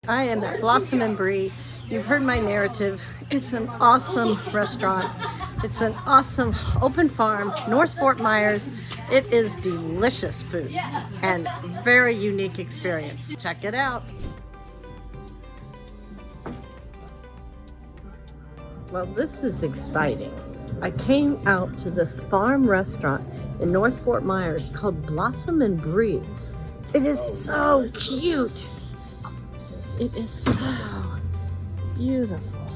I am at Blossom and Brie. You've heard my narrative. It's an awesome restaurant. It's an awesome open farm, North Fort Myers. It is delicious food and very unique experience. Check it out. Well, this is exciting. I came out to this farm restaurant in North Fort Myers called Blossom and Brie. It is so cute. It is so beautiful.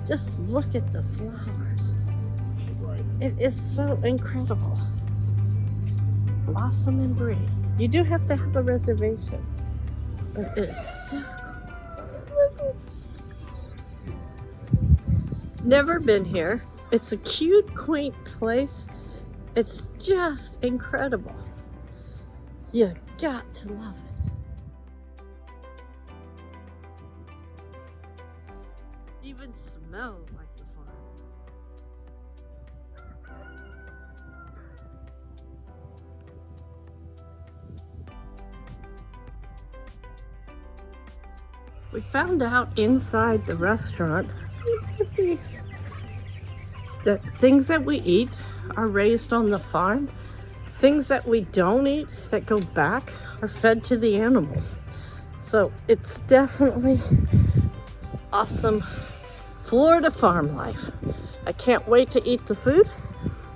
Just look at the flowers. It is so incredible. Blossom and Brie. You do have to have a reservation. But it is so... Listen. Never been here. It's a cute, quaint place. It's just incredible. You got to love it. Even smells like the farm. We found out inside the restaurant, look at these, that things that we eat are raised on the farm. Things that we don't eat that go back are fed to the animals. So it's definitely awesome Florida farm life. I can't wait to eat the food.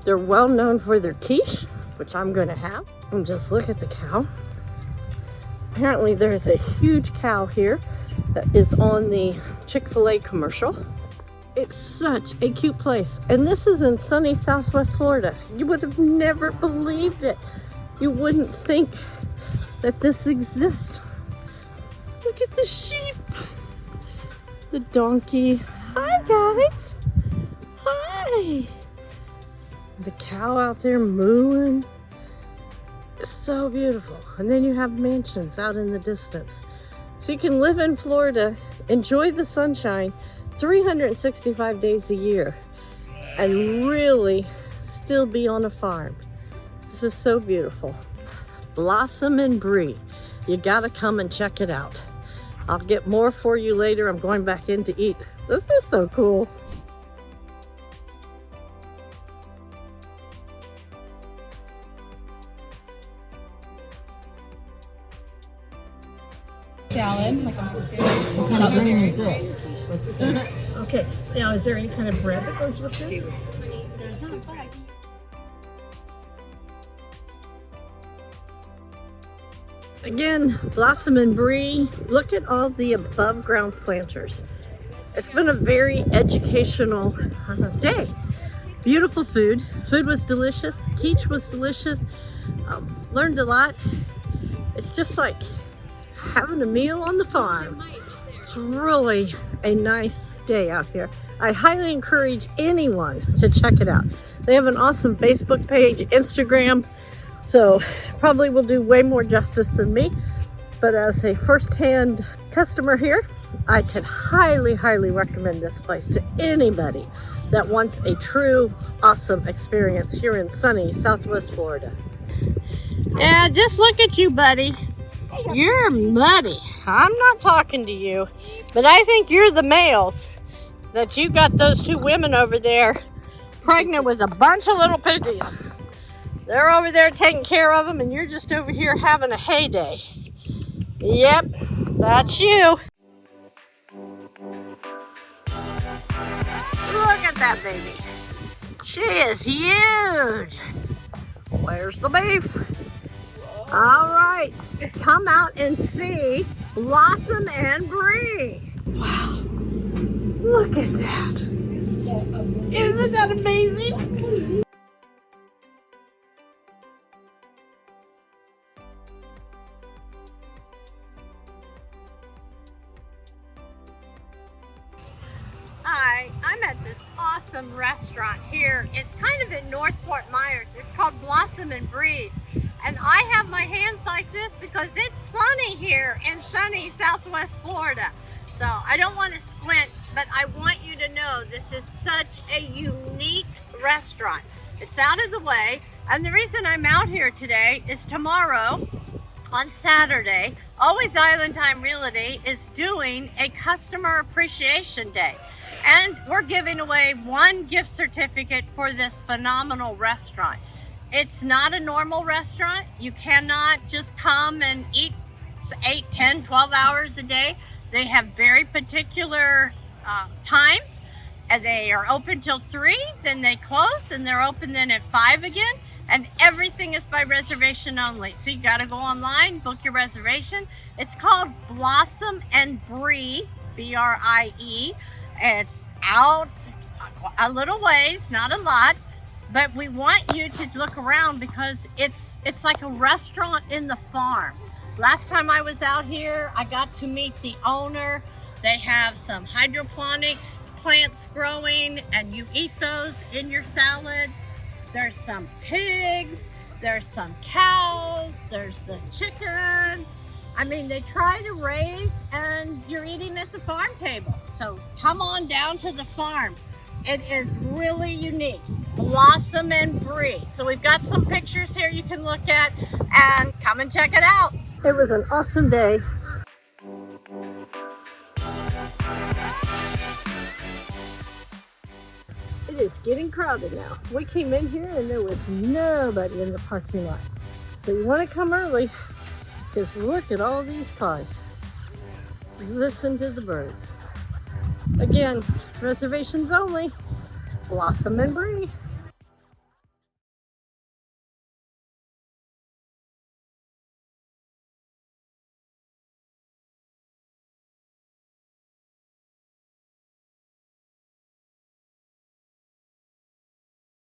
They're well known for their quiche, which I'm going to have. And just look at the cow. Apparently there's a huge cow here that is on the Chick-fil-A commercial. It's such a cute place. And this is in sunny Southwest Florida. You would have never believed it. You wouldn't think that this exists. Look at the sheep. The donkey. Hi guys. Hi. The cow out there mooing. It's so beautiful. And then you have mansions out in the distance. So you can live in Florida, enjoy the sunshine 365 days a year, and really still be on a farm. This is so beautiful. Blossom and Brie. You gotta come and check it out. I'll get more for you later. I'm going back in to eat. This is so cool. Salad, like a Okay, now is there any kind of bread that goes with this? There's not five. Again, Blossom and Brie. Look at all the above ground planters. It's been a very educational day. Beautiful food. Food was delicious. Quiche was delicious. Learned a lot. It's just like having a meal on the farm. It's really a nice day out here. I highly encourage anyone to check it out. They have an awesome Facebook page, Instagram, so probably will do way more justice than me. But as a first-hand customer here, I could highly, highly recommend this place to anybody that wants a true awesome experience here in sunny Southwest Florida. Yeah, just look at you, buddy. You're muddy. I'm not talking to you, but I think you're the males. That you got those two women over there pregnant with a bunch of little piggies. They're over there taking care of them, and you're just over here having a heyday. Yep, that's you. Look at that baby. She is huge. Where's the beef? All right, come out and see Blossom and Brie. Wow, look at that. Isn't that amazing? Hi, I'm at this awesome restaurant here. It's kind of in North Fort Myers. It's called Blossom and Brie. And I have my hands like this because it's sunny here in sunny Southwest Florida. So I don't want to squint, but I want you to know this is such a unique restaurant. It's out of the way. And the reason I'm out here today is tomorrow On Saturday, Always Island Time Realty is doing a customer appreciation day. And we're giving away one gift certificate for this phenomenal restaurant. It's not a normal restaurant. You cannot just come and eat 8, 10, 12 hours a day. They have very particular times, and they are open till 3, then they close, and they're open then at 5 again. And everything is by reservation only. So you gotta go online, book your reservation. It's called Blossom and Brie, B-R-I-E. It's out a little ways, not a lot, but we want you to look around because it's like a restaurant in the farm. Last time I was out here, I got to meet the owner. They have some hydroponics plants growing, and you eat those in your salads. There's some pigs, there's some cows, there's the chickens. I mean, they try to raise, and you're eating at the farm table. So come on down to the farm. It is really unique. Blossom and Brie. So we've got some pictures here you can look at, and come and check it out. It was an awesome day. It is getting crowded now. We came in here and there was nobody in the parking lot. So you want to come early, because look at all these cars. Listen to the birds. Again, reservations only. Blossom and Brie.